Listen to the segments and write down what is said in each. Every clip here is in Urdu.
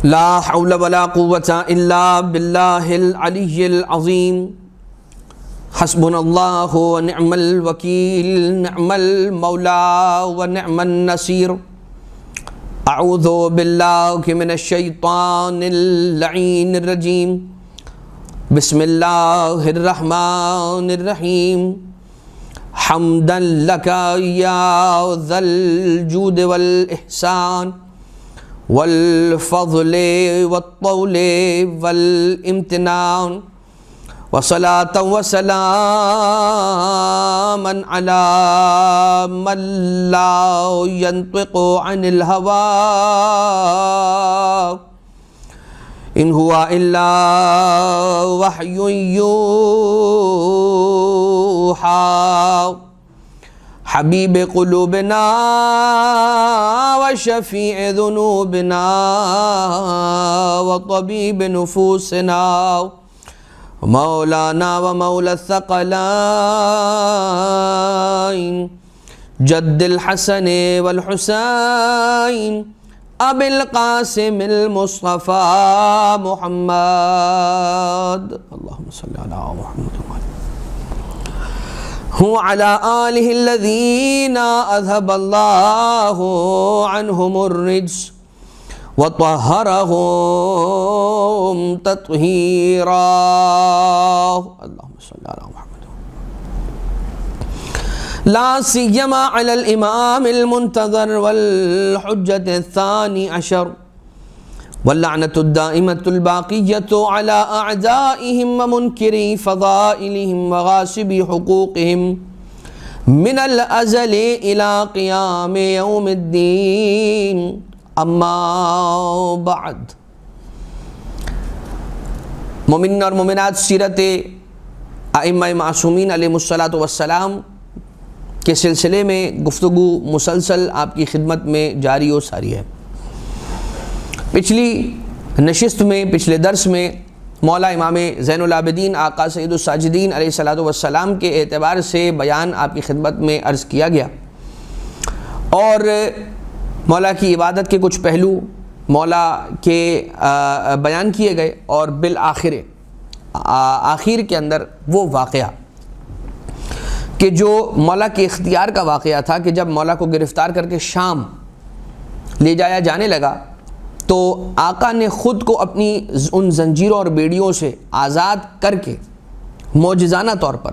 لا حول ولا قوة إلا بالله العلي العظيم حسبنا الله ونعم الوكيل نعم المولى ونعم النصير أعوذ بالله من الشيطان اللعين الرجيم بسم الله الرحمن الرحيم حمدا لك يا ذا الجود والإحسان والفضل والطول والامتنان وصلاة وسلاما على من لا ينطق عن الهوى إن هو إلا وحي يوحى حبيب قلوبنا وشفيع ذنوبنا وطبيب نفوسنا مولانا ومولى الثقلين جد الحسن والحسين أبي القاسم المصطفى محمد اللهم صل على محمد وعلى آله الذين أذهب الله عنهم الرجس وطهرهم تطهيرا اللهم صل على محمد لا سيما على الإمام المنتظر والحجة الثاني عشر واللعنة الدائمة الباقية على أعدائهم ومنكري فضائلهم وغاصبي حقوقهم من الأزل إلى قيام يوم الدين اما بعد. مومنین اور مومنات، سیرت ائمہ معصومین علیہ الصلاۃ والسلام کے سلسلے میں گفتگو مسلسل آپ کی خدمت میں جاری و ساری ہے. پچھلی نشست میں، پچھلے درس میں مولا امام زین العابدین آقا سید الساجدین علیہ الصلاۃ والسلام کے اعتبار سے بیان آپ کی خدمت میں عرض کیا گیا اور مولا کی عبادت کے کچھ پہلو مولا کے بیان کیے گئے اور بالآخر آخر کے اندر وہ واقعہ کہ جو مولا کے اختیار کا واقعہ تھا کہ جب مولا کو گرفتار کر کے شام لے جایا جانے لگا تو آقا نے خود کو اپنی ان زنجیروں اور بیڑیوں سے آزاد کر کے معجزانہ طور پر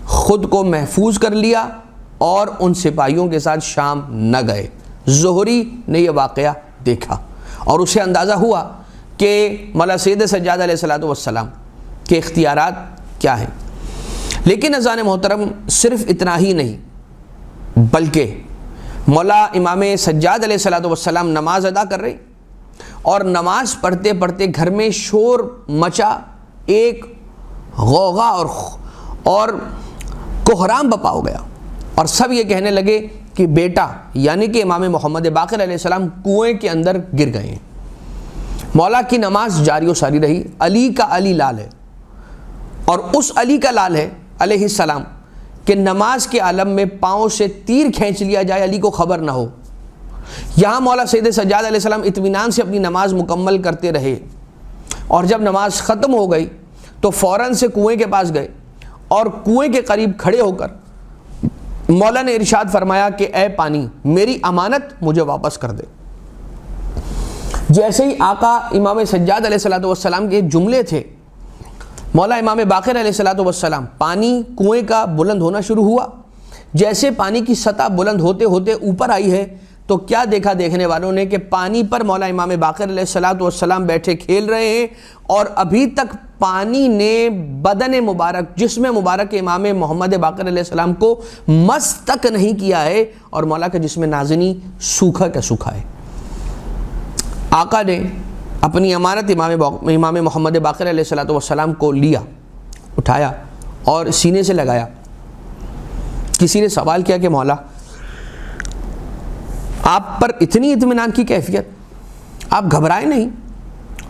خود کو محفوظ کر لیا اور ان سپاہیوں کے ساتھ شام نہ گئے. زہری نے یہ واقعہ دیکھا اور اسے اندازہ ہوا کہ مولا سید سجاد علیہ الصلوۃ والسلام کے اختیارات کیا ہیں. لیکن اذان محترم صرف اتنا ہی نہیں، بلکہ مولا امام سجاد علیہ الصلوۃ والسلام نماز ادا کر رہے اور نماز پڑھتے پڑھتے گھر میں شور مچا، ایک غوغا اور کوہرام بپا ہو گیا اور سب یہ کہنے لگے کہ بیٹا یعنی کہ امام محمد باقر علیہ السلام کنویں کے اندر گر گئے ہیں. مولا کی نماز جاری و ساری رہی. علی کا علی لال ہے اور اس علی کا لال ہے علیہ السلام کہ نماز کے عالم میں پاؤں سے تیر کھینچ لیا جائے، علی کو خبر نہ ہو. یہاں مولا سید سجاد علیہ السلام اطمینان سے اپنی نماز مکمل کرتے رہے اور جب نماز ختم ہو گئی تو فوراً سے کنویں کے پاس گئے اور کنویں کے قریب کھڑے ہو کر مولا نے ارشاد فرمایا کہ اے پانی، میری امانت مجھے واپس کر دے. جیسے ہی آقا امام سجاد علیہ الصلوۃ والسلام کے جملے تھے، مولا امام باقر علیہ الصلوۃ والسلام پانی کنویں کا بلند ہونا شروع ہوا. جیسے پانی کی سطح بلند ہوتے ہوتے اوپر آئی ہے تو کیا دیکھا دیکھنے والوں نے کہ پانی پر مولا امام باقر علیہ الصلوۃ والسلام بیٹھے کھیل رہے ہیں اور ابھی تک پانی نے بدن مبارک، جسم مبارک امام محمد باقر علیہ السلام کو مس تک نہیں کیا ہے اور مولا کا جسم نازنی سوکھا کا سوکھا ہے. آقا نے اپنی امانت امام محمد باقر علیہ الصلوۃ والسلام کو لیا، اٹھایا اور سینے سے لگایا. کسی نے سوال کیا کہ مولا آپ پر اتنی اطمینان کی کیفیت، آپ گھبرائے نہیں؟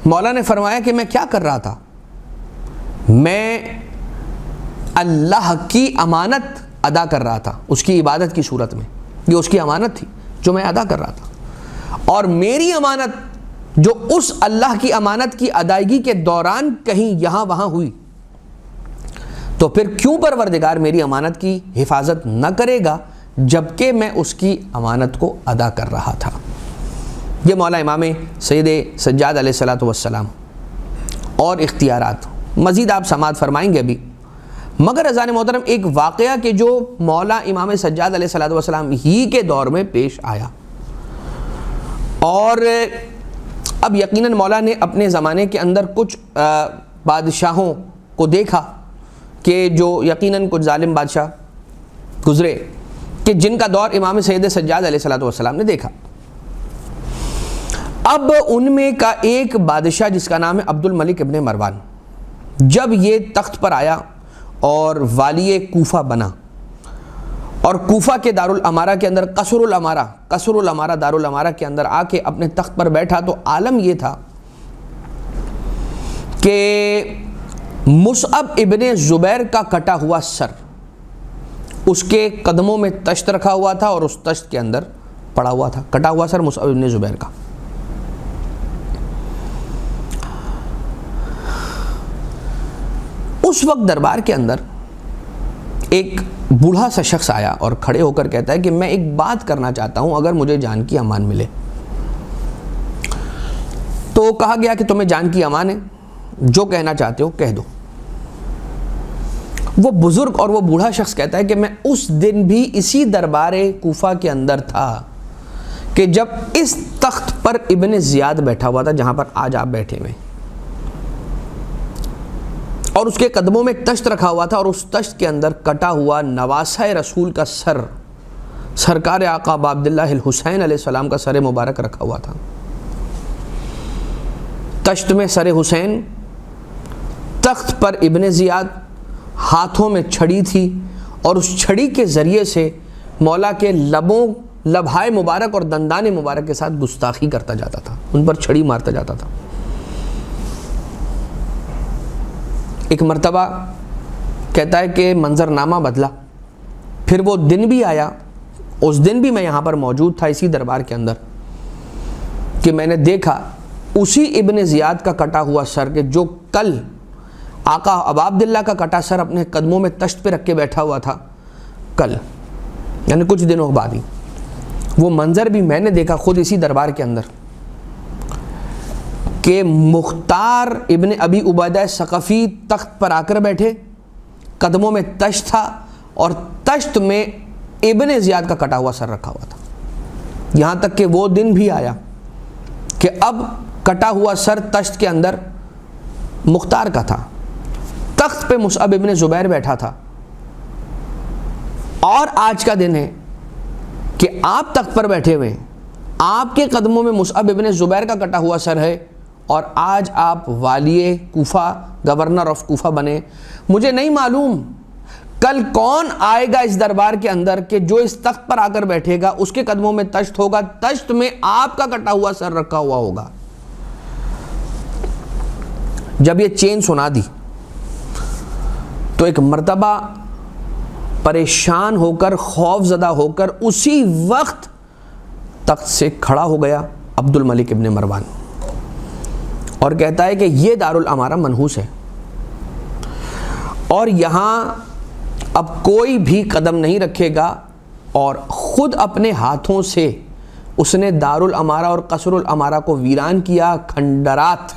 مولا نے فرمایا کہ میں کیا کر رہا تھا، میں اللہ کی امانت ادا کر رہا تھا اس کی عبادت کی صورت میں. یہ اس کی امانت تھی جو میں ادا کر رہا تھا، اور میری امانت جو اس اللہ کی امانت کی ادائیگی کے دوران کہیں یہاں وہاں ہوئی تو پھر کیوں پروردگار میری امانت کی حفاظت نہ کرے گا جبکہ میں اس کی امانت کو ادا کر رہا تھا۔ یہ مولا امام سید سجاد علیہ الصلوۃ والسلام اور اختیارات مزید آپ سماعت فرمائیں گے ابھی، مگر عزیزان محترم ایک واقعہ کہ جو مولا امام سجاد علیہ الصلوۃ والسلام ہی کے دور میں پیش آیا، اور اب یقیناً مولا نے اپنے زمانے کے اندر کچھ بادشاہوں کو دیکھا کہ جو یقیناً کچھ ظالم بادشاہ گزرے کہ جن کا دور امام سید سجاد علیہ الصلوۃ والسلام نے دیکھا۔ اب ان میں کا ایک بادشاہ جس کا نام ہے عبد الملک ابن مروان، جب یہ تخت پر آیا اور والی کوفہ بنا اور کوفہ کے دارالامارہ کے اندر قصر الامارہ دارالامارہ کے اندر آ کے اپنے تخت پر بیٹھا، تو عالم یہ تھا کہ مصعب ابن زبیر کا کٹا ہوا سر اس کے قدموں میں تشت رکھا ہوا تھا اور اس تشت کے اندر پڑا ہوا تھا، کٹا ہوا سر مصعب ابن زبیر کا۔ اس وقت دربار کے اندر ایک بوڑھا سا شخص آیا اور کھڑے ہو کر کہتا ہے کہ میں ایک بات کرنا چاہتا ہوں اگر مجھے جان کی امان ملے۔ تو کہا گیا کہ تمہیں جان کی امان ہے، جو کہنا چاہتے ہو کہہ دو۔ وہ بزرگ اور وہ بوڑھا شخص کہتا ہے کہ میں اس دن بھی اسی دربار کوفہ کے اندر تھا کہ جب اس تخت پر ابن زیاد بیٹھا ہوا تھا جہاں پر آج آپ بیٹھے ہوئے، اور اس کے قدموں میں تشت رکھا ہوا تھا اور اس تشت کے اندر کٹا ہوا نواسہ رسول کا سر، سرکار آقا ابا عبداللہ الحسین علیہ السلام کا سر مبارک رکھا ہوا تھا۔ تشت میں سر حسین، تخت پر ابن زیاد، ہاتھوں میں چھڑی تھی اور اس چھڑی کے ذریعے سے مولا کے لبھائے مبارک اور دندان مبارک کے ساتھ گستاخی کرتا جاتا تھا، ان پر چھڑی مارتا جاتا تھا۔ ایک مرتبہ کہتا ہے کہ منظرنامہ بدلا، پھر وہ دن بھی آیا، اس دن بھی میں یہاں پر موجود تھا اسی دربار کے اندر کہ میں نے دیکھا اسی ابن زیاد کا کٹا ہوا سر کہ جو کل آقا ابا عبداللہ کا کٹا سر اپنے قدموں میں تشت پہ رکھ کے بیٹھا ہوا تھا، کل یعنی کچھ دنوں بعد ہی وہ منظر بھی میں نے دیکھا خود اسی دربار کے اندر کہ مختار ابن ابی عبیدہ ثقفی تخت پر آ کر بیٹھے، قدموں میں تشت تھا اور تشت میں ابن زیاد کا کٹا ہوا سر رکھا ہوا تھا۔ یہاں تک کہ وہ دن بھی آیا کہ اب کٹا ہوا سر تشت کے اندر مختار کا تھا، تخت پہ مصعب ابن زبیر بیٹھا تھا، اور آج کا دن ہے کہ آپ تخت پر بیٹھے ہوئے، آپ کے قدموں میں مصعب ابن زبیر کا کٹا ہوا سر ہے، اور آج آپ والی کوفہ، گورنر آف کوفہ بنے۔ مجھے نہیں معلوم کل کون آئے گا اس دربار کے اندر کہ جو اس تخت پر آ کر بیٹھے گا اس کے قدموں میں تشت ہوگا، تشت میں آپ کا کٹا ہوا سر رکھا ہوا ہوگا۔ جب یہ چین سنا دی تو ایک مرتبہ پریشان ہو کر، خوف زدہ ہو کر اسی وقت تخت سے کھڑا ہو گیا عبد الملک ابن مروان اور کہتا ہے کہ یہ دارالامارہ منحوس ہے اور یہاں اب کوئی بھی قدم نہیں رکھے گا، اور خود اپنے ہاتھوں سے اس نے دارالامارہ اور قصر الامارہ کو ویران کیا، کھنڈرات۔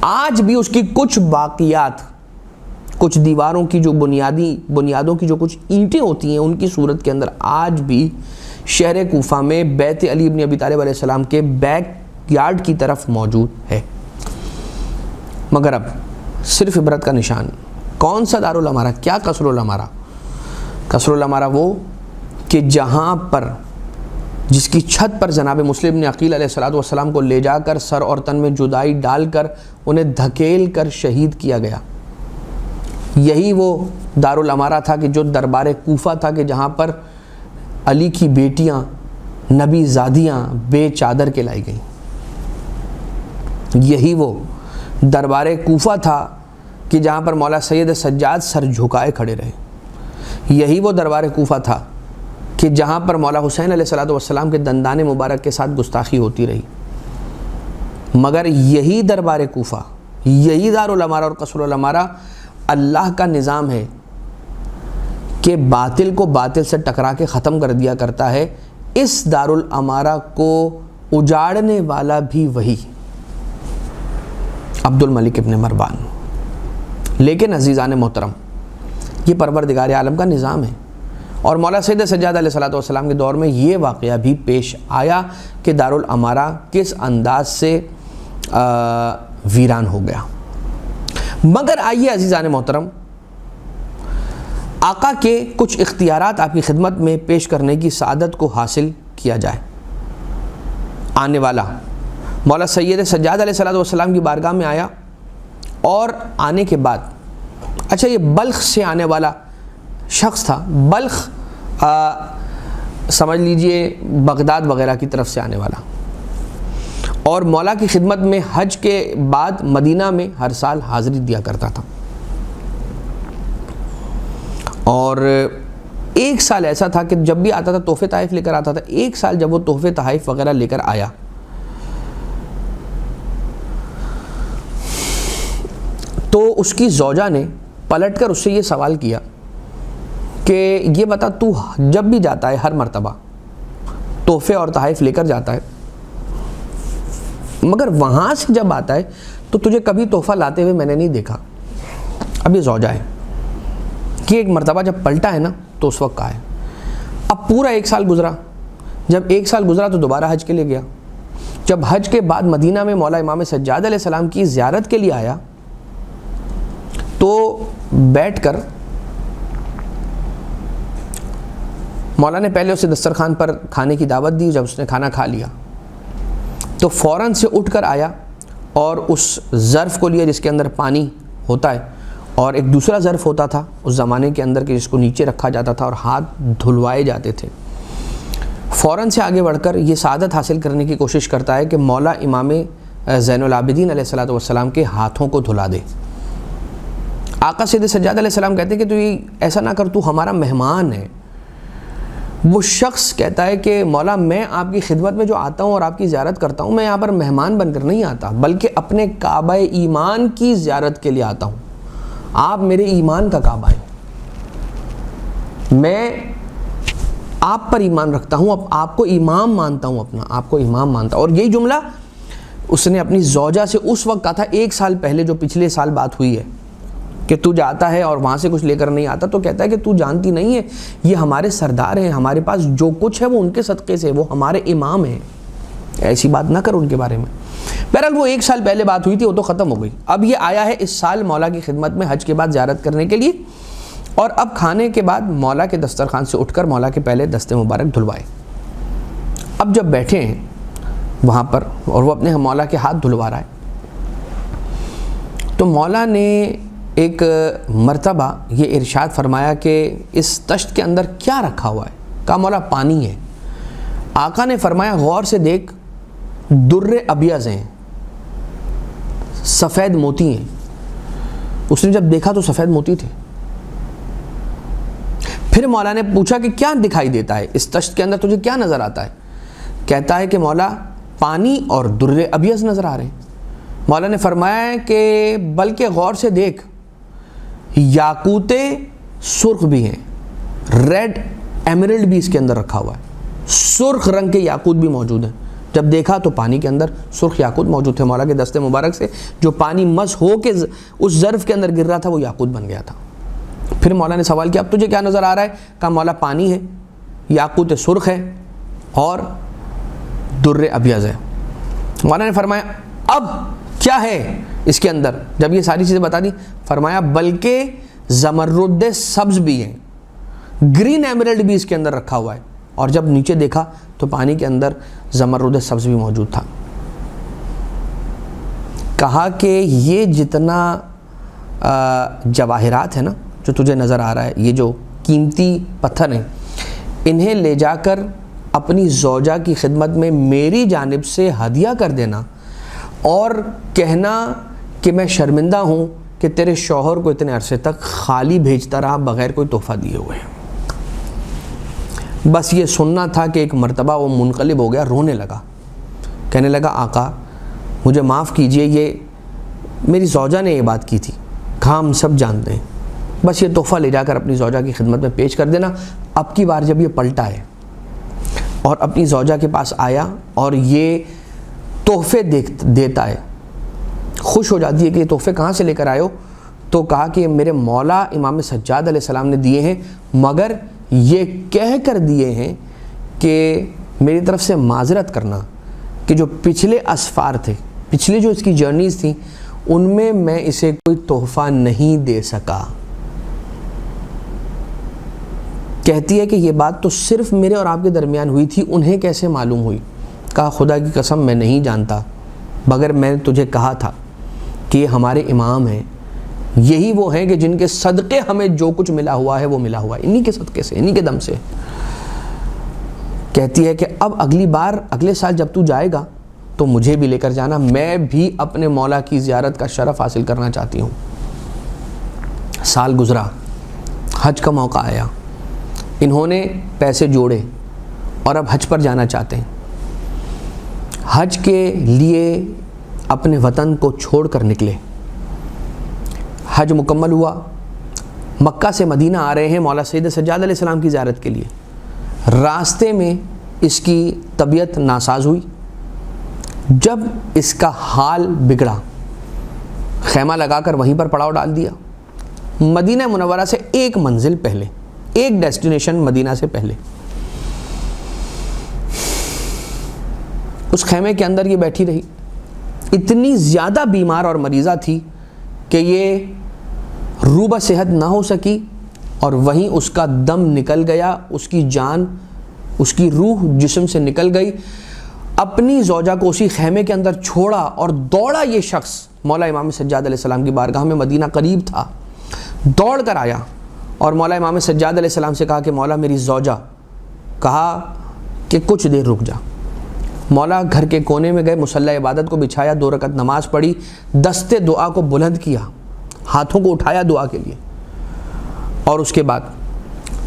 آج بھی اس کی کچھ باقیات، کچھ دیواروں کی جو بنیادوں کی جو کچھ اینٹیں ہوتی ہیں ان کی صورت کے اندر آج بھی شہر کوفہ میں بیت علی ابن ابی طالب علیہ السلام کے بیک یارڈ کی طرف موجود ہے۔ مگر اب صرف عبرت کا نشان کون سا دارالامارہ، کیا قصر الامارہ؟ قصر الامارہ وہ کہ جہاں پر جس کی چھت پر جناب مسلم بن عقیل علیہ الصلوۃ والسلام کو لے جا کر سر اور تن میں جدائی ڈال کر انہیں دھکیل کر شہید کیا گیا، یہی وہ دارالامارہ تھا کہ جو دربار کوفہ تھا کہ جہاں پر علی کی بیٹیاں نبی زادیاں بے چادر کے لائی گئیں۔ یہی وہ دربار کوفہ تھا کہ جہاں پر مولا سید سجاد سر جھکائے کھڑے رہے۔ یہی وہ دربار کوفہ تھا کہ جہاں پر مولا حسین علیہ الصلوۃ والسلام کے دندان مبارک کے ساتھ گستاخی ہوتی رہی۔ مگر یہی دربار کوفہ، یہی دارالامارہ اور قصر الامارہ اللہ کا نظام ہے کہ باطل کو باطل سے ٹکرا کے ختم کر دیا کرتا ہے۔ اس دارالامارہ کو اجاڑنے والا بھی وہی عبد الملک ابن مروان۔ لیکن عزیزان محترم، یہ پروردگار عالم کا نظام ہے، اور مولا سید سجاد علیہ الصلوۃ والسلام کے دور میں یہ واقعہ بھی پیش آیا کہ دارالامارہ کس انداز سے ویران ہو گیا۔ مگر آئیے عزیزان محترم، آقا کے کچھ اختیارات آپ کی خدمت میں پیش کرنے کی سعادت کو حاصل کیا جائے۔ آنے والا مولا سید سجاد علیہ الصلوۃ والسلام کی بارگاہ میں آیا، اور آنے کے بعد، اچھا یہ بلخ سے آنے والا شخص تھا، بلخ سمجھ لیجئے بغداد وغیرہ کی طرف سے آنے والا، اور مولا کی خدمت میں حج کے بعد مدینہ میں ہر سال حاضری دیا کرتا تھا۔ اور ایک سال ایسا تھا کہ جب بھی آتا تھا تحفے تحائف لے کر آتا تھا۔ ایک سال جب وہ تحفے تحائف وغیرہ لے کر آیا تو اس کی زوجہ نے پلٹ کر اس سے یہ سوال کیا کہ یہ بتا، تو جب بھی جاتا ہے ہر مرتبہ تحفے اور تحائف لے کر جاتا ہے، مگر وہاں سے جب آتا ہے تو تجھے کبھی تحفہ لاتے ہوئے میں نے نہیں دیکھا۔ اب یہ زوجہ ہے کہ ایک مرتبہ جب پلٹا ہے نا تو اس وقت کہا ہے۔ اب پورا ایک سال گزرا، جب ایک سال گزرا تو دوبارہ حج کے لیے گیا۔ جب حج کے بعد مدینہ میں مولا امام سجاد علیہ السلام کی زیارت کے لیے آیا تو بیٹھ کر مولا نے پہلے اسے دسترخوان پر کھانے کی دعوت دی۔ جب اس نے کھانا کھا لیا تو فوراً سے اٹھ کر آیا اور اس ظرف کو لیا جس کے اندر پانی ہوتا ہے، اور ایک دوسرا ظرف ہوتا تھا اس زمانے کے اندر کہ جس کو نیچے رکھا جاتا تھا اور ہاتھ دھلوائے جاتے تھے۔ فوراً سے آگے بڑھ کر یہ سعادت حاصل کرنے کی کوشش کرتا ہے کہ مولا امام زین العابدین علیہ الصلوۃ والسلام کے ہاتھوں کو دھلا دے۔ آقا سید سجاد علیہ السلام کہتے ہیں کہ تو یہ ایسا نہ کر، تو ہمارا مہمان ہے۔ وہ شخص کہتا ہے کہ مولا میں آپ کی خدمت میں جو آتا ہوں اور آپ کی زیارت کرتا ہوں، میں یہاں پر مہمان بن کر نہیں آتا، بلکہ اپنے کعبہ ایمان کی زیارت کے لیے آتا ہوں۔ آپ میرے ایمان کا کعبہ ہیں، میں آپ پر ایمان رکھتا ہوں، اب آپ کو امام مانتا ہوں، اپنا آپ کو امام مانتا ہوں۔ اور یہی جملہ اس نے اپنی زوجہ سے اس وقت کہا تھا، ایک سال پہلے جو پچھلے سال بات ہوئی ہے کہ تو جاتا ہے اور وہاں سے کچھ لے کر نہیں آتا، تو کہتا ہے کہ تو جانتی نہیں ہے یہ ہمارے سردار ہیں، ہمارے پاس جو کچھ ہے وہ ان کے صدقے سے، وہ ہمارے امام ہیں، ایسی بات نہ کر ان کے بارے میں۔ بہرحال وہ ایک سال پہلے بات ہوئی تھی، وہ تو ختم ہو گئی۔ اب یہ آیا ہے اس سال مولا کی خدمت میں حج کے بعد زیارت کرنے کے لیے، اور اب کھانے کے بعد مولا کے دسترخوان سے اٹھ کر مولا کے پہلے دستے مبارک دھلوائے۔ اب جب بیٹھے ہیں وہاں پر اور وہ اپنے مولا کے ہاتھ دھلوا رہا ہے، تو مولا نے ایک مرتبہ یہ ارشاد فرمایا کہ اس تشت کے اندر کیا رکھا ہوا ہے؟ کہا مولا پانی ہے۔ آقا نے فرمایا غور سے دیکھ، در ابیض ہیں، سفید موتی ہیں۔ اس نے جب دیکھا تو سفید موتی تھے۔ پھر مولا نے پوچھا کہ کیا دکھائی دیتا ہے اس تشت کے اندر، تجھے کیا نظر آتا ہے؟ کہتا ہے کہ مولا پانی اور در ابیض نظر آ رہے ہیں۔ مولا نے فرمایا کہ بلکہ غور سے دیکھ، یاقوت سرخ بھی ہیں، ریڈ ایمرلڈ بھی اس کے اندر رکھا ہوا ہے، سرخ رنگ کے یاقوت بھی موجود ہیں۔ جب دیکھا تو پانی کے اندر سرخ یاقوت موجود تھے۔ مولا کے دستے مبارک سے جو پانی مس ہو کے اس ظرف کے اندر گر رہا تھا وہ یاقوت بن گیا تھا۔ پھر مولا نے سوال کیا اب تجھے کیا نظر آ رہا ہے؟ کہا مولا پانی ہے، یاقوت سرخ ہے اور در ابیض ہے۔ مولا نے فرمایا اب کیا ہے اس کے اندر؟ جب یہ ساری چیزیں بتا دی، فرمایا بلکہ زمرد سبز بھی ہیں، گرین ایمرلڈ بھی اس کے اندر رکھا ہوا ہے۔ اور جب نیچے دیکھا تو پانی کے اندر زمرد سبز بھی موجود تھا۔ کہا کہ یہ جتنا جواہرات ہیں نا جو تجھے نظر آ رہا ہے، یہ جو قیمتی پتھر ہیں، انہیں لے جا کر اپنی زوجہ کی خدمت میں میری جانب سے ہدیہ کر دینا، اور کہنا کہ میں شرمندہ ہوں کہ تیرے شوہر کو اتنے عرصے تک خالی بھیجتا رہا بغیر کوئی تحفہ دیے ہوئے۔ بس یہ سننا تھا کہ ایک مرتبہ وہ منقلب ہو گیا، رونے لگا، کہنے لگا آقا مجھے معاف کیجئے، یہ میری زوجہ نے یہ بات کی تھی۔ کہا ہم سب جانتے ہیں، بس یہ تحفہ لے جا کر اپنی زوجہ کی خدمت میں پیش کر دینا۔ اب کی بار جب یہ پلٹا ہے اور اپنی زوجہ کے پاس آیا اور یہ تحفے دیتا ہے، خوش ہو جاتی ہے کہ یہ تحفے کہاں سے لے کر آئے ہو؟ تو کہا کہ میرے مولا امام سجاد علیہ السلام نے دیے ہیں، مگر یہ کہہ کر دیے ہیں کہ میری طرف سے معذرت کرنا کہ جو پچھلے اسفار تھے، پچھلی جو اس کی جرنیز تھیں، ان میں اسے کوئی تحفہ نہیں دے سکا۔ کہتی ہے کہ یہ بات تو صرف میرے اور آپ کے درمیان ہوئی تھی، انہیں کیسے معلوم ہوئی؟ کہا خدا کی قسم میں نہیں جانتا، مگر میں نے تجھے کہا تھا کہ یہ ہمارے امام ہیں، یہی وہ ہیں کہ جن کے صدقے ہمیں جو کچھ ملا ہوا ہے وہ ملا ہوا ہے، انہی کے صدقے سے، انہی کے دم سے۔ کہتی ہے کہ اب اگلی بار، اگلے سال جب تو جائے گا تو مجھے بھی لے کر جانا، میں بھی اپنے مولا کی زیارت کا شرف حاصل کرنا چاہتی ہوں۔ سال گزرا، حج کا موقع آیا، انہوں نے پیسے جوڑے اور اب حج پر جانا چاہتے ہیں۔ حج کے لیے اپنے وطن کو چھوڑ کر نکلے۔ حج مکمل ہوا، مکہ سے مدینہ آ رہے ہیں مولا سید سجاد علیہ السلام کی زیارت کے لیے۔ راستے میں اس کی طبیعت ناساز ہوئی۔ جب اس کا حال بگڑا، خیمہ لگا کر وہیں پر پڑاؤ ڈال دیا، مدینہ منورہ سے ایک منزل پہلے، ایک ڈیسٹینیشن مدینہ سے پہلے۔ اس خیمے کے اندر یہ بیٹھی رہی، اتنی زیادہ بیمار اور مریضہ تھی کہ یہ روبہ صحت نہ ہو سکی، اور وہیں اس کا دم نکل گیا، اس کی جان، اس کی روح جسم سے نکل گئی۔ اپنی زوجہ کو اسی خیمے کے اندر چھوڑا اور دوڑا یہ شخص مولا امام سجاد علیہ السلام کی بارگاہ میں، مدینہ قریب تھا، دوڑ کر آیا اور مولا امام سجاد علیہ السلام سے کہا کہ مولا میری زوجہ، کہا کہ کچھ دیر رک جا۔ مولا گھر کے کونے میں گئے، مصلی عبادت کو بچھایا، 2 رکعت نماز پڑھی، دست دعا کو بلند کیا، ہاتھوں کو اٹھایا دعا کے لیے، اور اس کے بعد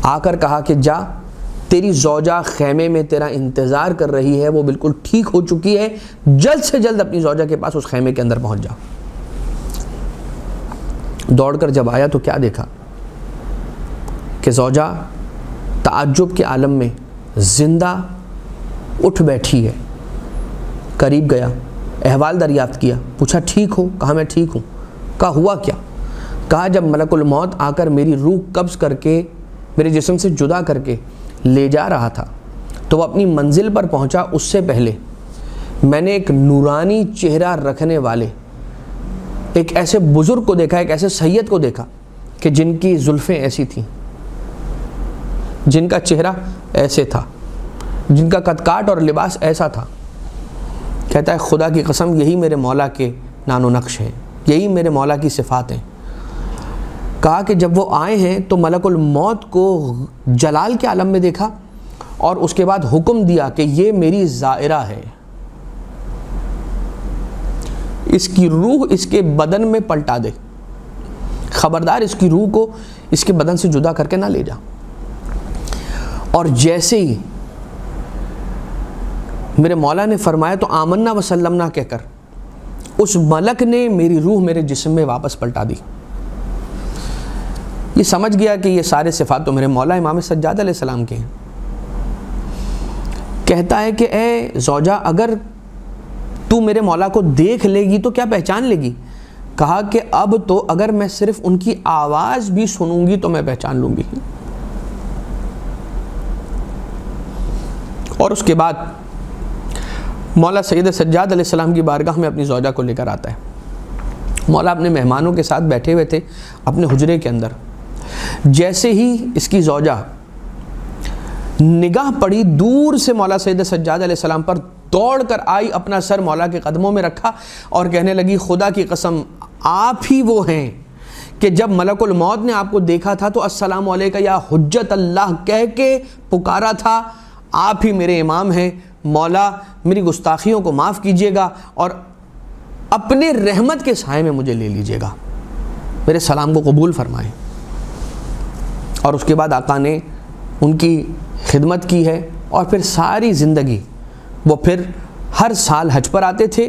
آ کر کہا کہ جا، تیری زوجہ خیمے میں تیرا انتظار کر رہی ہے، وہ بالکل ٹھیک ہو چکی ہے، جلد سے جلد اپنی زوجہ کے پاس اس خیمے کے اندر پہنچ جا۔ دوڑ کر جب آیا تو کیا دیکھا کہ زوجہ تعجب کے عالم میں زندہ اٹھ بیٹھی ہے۔ قریب گیا، احوال دریافت کیا، پوچھا ٹھیک ہو؟ کہا میں ٹھیک ہوں۔ کہا ہوا کیا؟ کہا جب ملک الموت آ کر میری روح قبض کر کے میرے جسم سے جدا کر کے لے جا رہا تھا تو وہ اپنی منزل پر پہنچا، اس سے پہلے میں نے ایک نورانی چہرہ رکھنے والے ایک ایسے بزرگ کو دیکھا، ایک ایسے سید کو دیکھا کہ جن کی زلفیں ایسی تھیں، جن کا چہرہ ایسے تھا، جن کا قد کاٹ اور لباس ایسا تھا۔ کہتا ہے خدا کی قسم یہی میرے مولا کے نان و نقش ہیں، یہی میرے مولا کی صفات ہیں۔ کہا کہ جب وہ آئے ہیں تو ملک الموت کو جلال کے عالم میں دیکھا، اور اس کے بعد حکم دیا کہ یہ میری زائرہ ہے، اس کی روح اس کے بدن میں پلٹا دے، خبردار اس کی روح کو اس کے بدن سے جدا کر کے نہ لے جا۔ اور جیسے ہی میرے مولا نے فرمایا تو آمنا وسلمنا کہہ کر اس ملک نے میری روح میرے جسم میں واپس پلٹا دی۔ یہ سمجھ گیا کہ یہ سارے صفات تو میرے مولا امام سجاد علیہ السلام کے ہیں۔ کہتا ہے کہ اے زوجہ، اگر تو میرے مولا کو دیکھ لے گی تو کیا پہچان لے گی؟ کہا کہ اب تو اگر میں صرف ان کی آواز بھی سنوں گی تو میں پہچان لوں گی۔ اور اس کے بعد مولا سید سجاد علیہ السلام کی بارگاہ میں اپنی زوجہ کو لے کر آتا ہے۔ مولا اپنے مہمانوں کے ساتھ بیٹھے ہوئے تھے اپنے حجرے کے اندر۔ جیسے ہی اس کی زوجہ نگاہ پڑی دور سے مولا سید سجاد علیہ السلام پر، دوڑ کر آئی، اپنا سر مولا کے قدموں میں رکھا اور کہنے لگی خدا کی قسم آپ ہی وہ ہیں کہ جب ملک الموت نے آپ کو دیکھا تھا تو السلام علیکہ یا حجت اللہ کہہ کے پکارا تھا، آپ ہی میرے امام ہیں، مولا میری گستاخیوں کو معاف کیجیے گا اور اپنے رحمت کے سائے میں مجھے لے لیجیے گا، میرے سلام کو قبول فرمائیں۔ اور اس کے بعد آقا نے ان کی خدمت کی ہے، اور پھر ساری زندگی وہ پھر ہر سال حج پر آتے تھے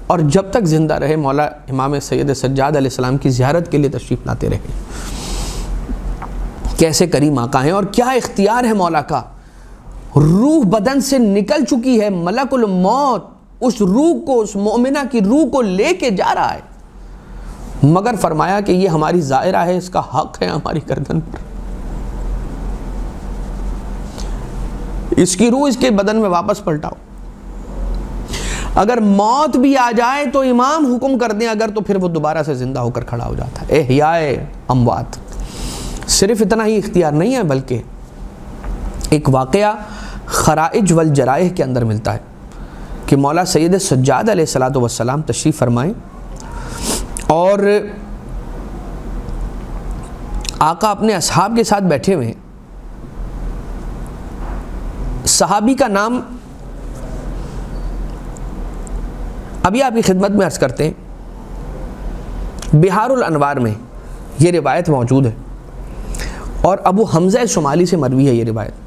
اور جب تک زندہ رہے مولا امام سید سجاد علیہ السلام کی زیارت کے لیے تشریف لاتے رہے. کیسے کریم آقا ہیں اور کیا اختیار ہے مولا کا. روح بدن سے نکل چکی ہے, ملک الموت اس روح کو, اس مومنہ کی روح کو لے کے جا رہا ہے, مگر فرمایا کہ یہ ہماری زائرہ ہے, اس کا حق ہے ہماری گردن پر. اس کی روح اس کے بدن میں واپس پلٹاؤ. اگر موت بھی آ جائے تو امام حکم کر دیں اگر, تو پھر وہ دوبارہ سے زندہ ہو کر کھڑا ہو جاتا ہے. احیاء اموات. صرف اتنا ہی اختیار نہیں ہے بلکہ ایک واقعہ خرائج والجرائح کے اندر ملتا ہے کہ مولا سید سجاد علیہ السلام تشریف فرمائیں اور آقا اپنے اصحاب کے ساتھ بیٹھے ہوئے ہیں. صحابی کا نام ابھی آپ کی خدمت میں عرض کرتے ہیں, بہار الانوار میں یہ روایت موجود ہے اور ابو حمزہ شمالی سے مروی ہے یہ روایت.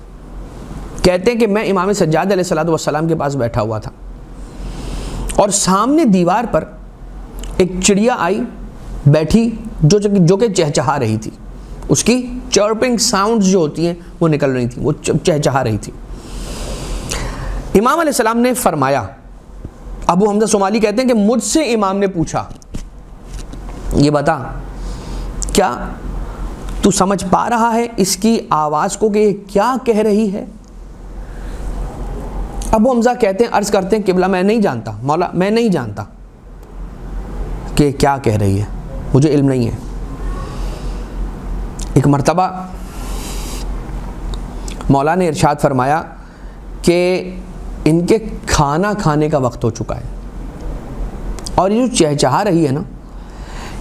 کہتے ہیں کہ میں امام سجاد علیہ السلام کے پاس بیٹھا ہوا تھا اور سامنے دیوار پر ایک چڑیا آئی بیٹھی جو کہ چہچہا رہی تھی. اس کی چرپنگ ساؤنڈز جو ہوتی ہیں وہ نکل رہی تھیں, وہ چہچہا رہی تھی. امام علیہ السلام نے فرمایا, ابو حمزہ شمالی کہتے ہیں کہ مجھ سے امام نے پوچھا, یہ بتا کیا تو سمجھ پا رہا ہے اس کی آواز کو کہ یہ کیا کہہ رہی ہے؟ ابو حمزہ کہتے ہیں, عرض کرتے ہیں قبلہ میں نہیں جانتا, مولا میں نہیں جانتا کہ کیا کہہ رہی ہے, مجھے علم نہیں ہے. ایک مرتبہ مولا نے ارشاد فرمایا کہ ان کے کھانا کھانے کا وقت ہو چکا ہے اور یہ جو چہچہا رہی ہے نا,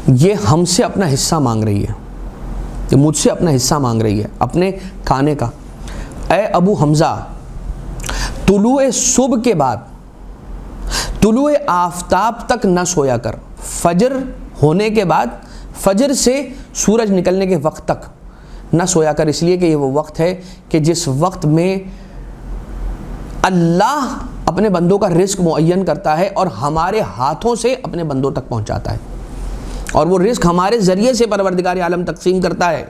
یہ ہم سے اپنا حصہ مانگ رہی ہے, یہ مجھ سے اپنا حصہ مانگ رہی ہے اپنے کھانے کا. اے ابو حمزہ, طلوع صبح کے بعد طلوع آفتاب تک نہ سویا کر, فجر ہونے کے بعد فجر سے سورج نکلنے کے وقت تک نہ سویا کر, اس لیے کہ یہ وہ وقت ہے کہ جس وقت میں اللہ اپنے بندوں کا رزق معین کرتا ہے اور ہمارے ہاتھوں سے اپنے بندوں تک پہنچاتا ہے, اور وہ رزق ہمارے ذریعے سے پروردگار عالم تقسیم کرتا ہے.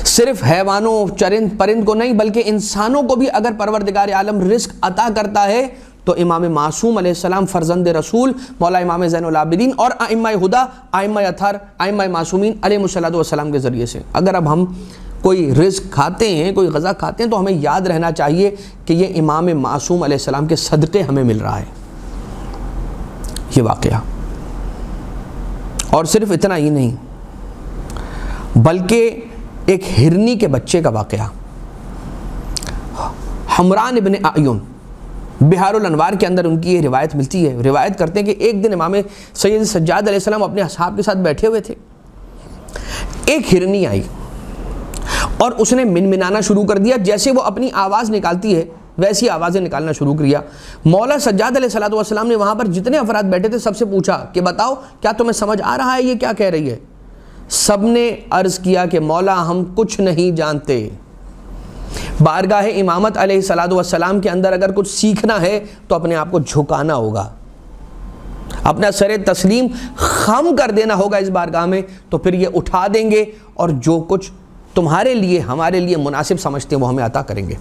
صرف حیوانوں چرند پرند کو نہیں بلکہ انسانوں کو بھی اگر پروردگار عالم رزق عطا کرتا ہے تو امام معصوم علیہ السلام فرزند رسول مولا امام زین العابدین اور ائمہ ہدا, ائمہ اطہار, ائمہ معصومین علیہ السلام کے ذریعے سے. اگر اب ہم کوئی رزق کھاتے ہیں, کوئی غذا کھاتے ہیں, تو ہمیں یاد رہنا چاہیے کہ یہ امام معصوم علیہ السلام کے صدقے ہمیں مل رہا ہے یہ واقعہ. اور صرف اتنا ہی نہیں بلکہ ایک ہرنی کے بچے کا واقعہ. حمران ابن اعین, بہار الانوار کے اندر ان کی یہ روایت ملتی ہے. روایت کرتے ہیں کہ ایک دن امام سید سجاد علیہ السلام اپنے اصحاب کے ساتھ بیٹھے ہوئے تھے. ایک ہرنی آئی اور اس نے منمنانا شروع کر دیا, جیسے وہ اپنی آواز نکالتی ہے ویسی آوازیں نکالنا شروع کیا. مولا سجاد علیہ السلام نے وہاں پر جتنے افراد بیٹھے تھے سب سے پوچھا کہ بتاؤ کیا تمہیں سمجھ آ رہا ہے یہ کیا کہہ رہی ہے؟ سب نے عرض کیا کہ مولا ہم کچھ نہیں جانتے. بارگاہ امامت علیہ السلام کے اندر اگر کچھ سیکھنا ہے تو اپنے آپ کو جھکانا ہوگا, اپنا سر تسلیم خم کر دینا ہوگا اس بارگاہ میں, تو پھر یہ اٹھا دیں گے اور جو کچھ تمہارے لیے ہمارے لیے مناسب سمجھتے ہیں وہ ہمیں عطا کریں گے.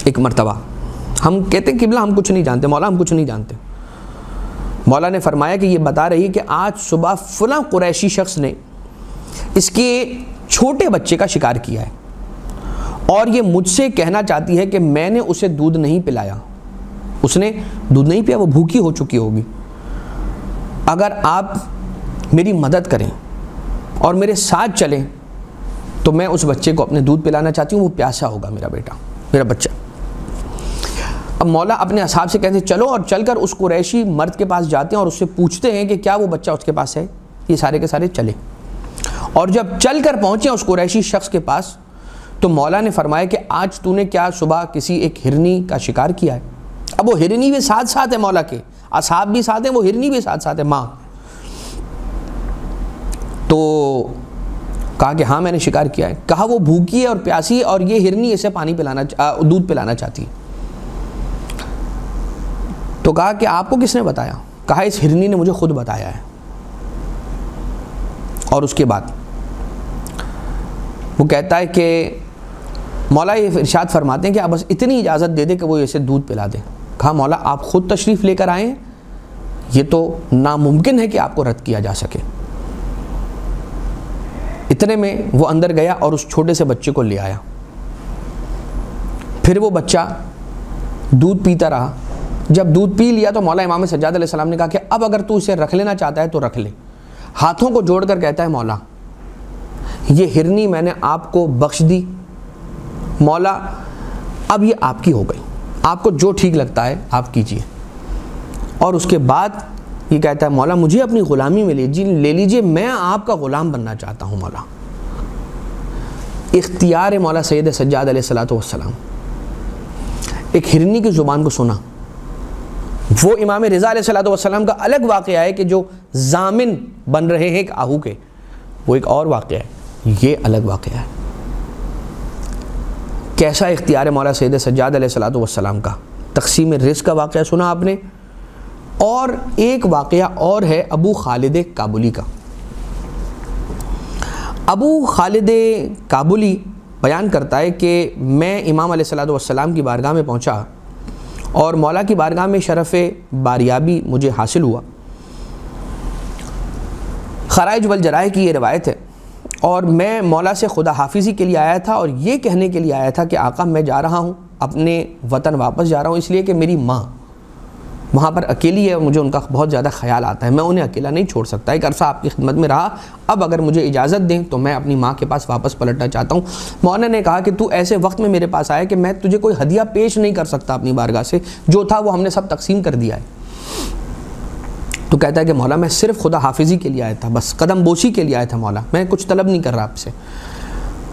ایک مرتبہ ہم کہتے ہیں قبلہ ہم کچھ نہیں جانتے, مولا ہم کچھ نہیں جانتے. مولا نے فرمایا کہ یہ بتا رہی ہے کہ آج صبح فلاں قریشی شخص نے اس کے چھوٹے بچے کا شکار کیا ہے اور یہ مجھ سے کہنا چاہتی ہے کہ میں نے اسے دودھ نہیں پلایا, اس نے دودھ نہیں پیا, وہ بھوکی ہو چکی ہوگی. اگر آپ میری مدد کریں اور میرے ساتھ چلیں تو میں اس بچے کو اپنے دودھ پلانا چاہتی ہوں, وہ پیاسا ہوگا میرا بیٹا, میرا بچہ. اب مولا اپنے اصحاب سے کہتے ہیں چلو, اور چل کر اس قریشی مرد کے پاس جاتے ہیں اور اس سے پوچھتے ہیں کہ کیا وہ بچہ اس کے پاس ہے. یہ سارے کے سارے چلے اور جب چل کر پہنچے اس قریشی شخص کے پاس تو مولا نے فرمایا کہ آج تو نے کیا صبح کسی ایک ہرنی کا شکار کیا ہے؟ اب وہ ہرنی بھی ساتھ ساتھ ہے, مولا کے اصحاب بھی ساتھ ہیں, وہ ہرنی بھی ساتھ ساتھ ہے ماں. تو کہا کہ ہاں میں نے شکار کیا ہے. کہا وہ بھوکی ہے اور پیاسی ہے اور یہ ہرنی اسے دودھ پلانا چاہتی ہے. تو کہا کہ آپ کو کس نے بتایا؟ کہا اس ہرنی نے مجھے خود بتایا ہے۔ اور اس کے بعد وہ کہتا ہے کہ مولا یہ ارشاد فرماتے ہیں کہ آپ بس اتنی اجازت دے دیں کہ وہ اسے دودھ پلا دیں۔ کہا مولا آپ خود تشریف لے کر آئے ہیں، یہ تو ناممکن ہے کہ آپ کو رد کیا جا سکے۔ اتنے میں وہ اندر گیا اور اس چھوٹے سے بچے کو لے آیا۔ پھر وہ بچہ دودھ پیتا رہا۔ جب دودھ پی لیا تو مولا امام سجاد علیہ السلام نے کہا کہ اب اگر تو اسے رکھ لینا چاہتا ہے تو رکھ لے۔ ہاتھوں کو جوڑ کر کہتا ہے مولا یہ ہرنی میں نے آپ کو بخش دی، مولا اب یہ آپ کی ہو گئی، آپ کو جو ٹھیک لگتا ہے آپ کیجئے۔ اور اس کے بعد یہ کہتا ہے مولا مجھے اپنی غلامی میں لے لیجئے، میں آپ کا غلام بننا چاہتا ہوں مولا۔ اختیار مولا سید سجاد علیہ السلام ایک ہرنی کی زبان کو سنا۔ وہ امام رضا علیہ السلام کا الگ واقعہ ہے کہ جو ضامن بن رہے ہیں ایک آہو کے، وہ ایک اور واقعہ ہے، یہ الگ واقعہ ہے۔ کیسا اختیار مولا سید سجاد علیہ السلام کا۔ تقسیم رزق کا واقعہ سنا آپ نے، اور ایک واقعہ اور ہے ابو خالد کابلی کا۔ ابو خالد کابلی بیان کرتا ہے کہ میں امام علیہ السلام کی بارگاہ میں پہنچا اور مولا کی بارگاہ میں شرف باریابی مجھے حاصل ہوا۔ خرائج والجرائح کی یہ روایت ہے، اور میں مولا سے خدا حافظی کے لیے آیا تھا اور یہ کہنے کے لیے آیا تھا کہ آقا میں جا رہا ہوں، اپنے وطن واپس جا رہا ہوں، اس لیے کہ میری ماں وہاں پر اکیلی ہے اور مجھے ان کا بہت زیادہ خیال آتا ہے، میں انہیں اکیلا نہیں چھوڑ سکتا، ایک عرصہ آپ کی خدمت میں رہا، اب اگر مجھے اجازت دیں تو میں اپنی ماں کے پاس واپس پلٹنا چاہتا ہوں۔ مولانا نے کہا کہ تو ایسے وقت میں میرے پاس آیا کہ میں تجھے کوئی ہدیہ پیش نہیں کر سکتا اپنی بارگاہ سے، جو تھا وہ ہم نے سب تقسیم کر دیا ہے۔ تو کہتا ہے کہ مولا میں صرف خدا حافظی کے لیے آیا تھا، بس قدم بوسی کے لیے آیا تھا مولا، میں کچھ طلب نہیں کر رہا آپ سے۔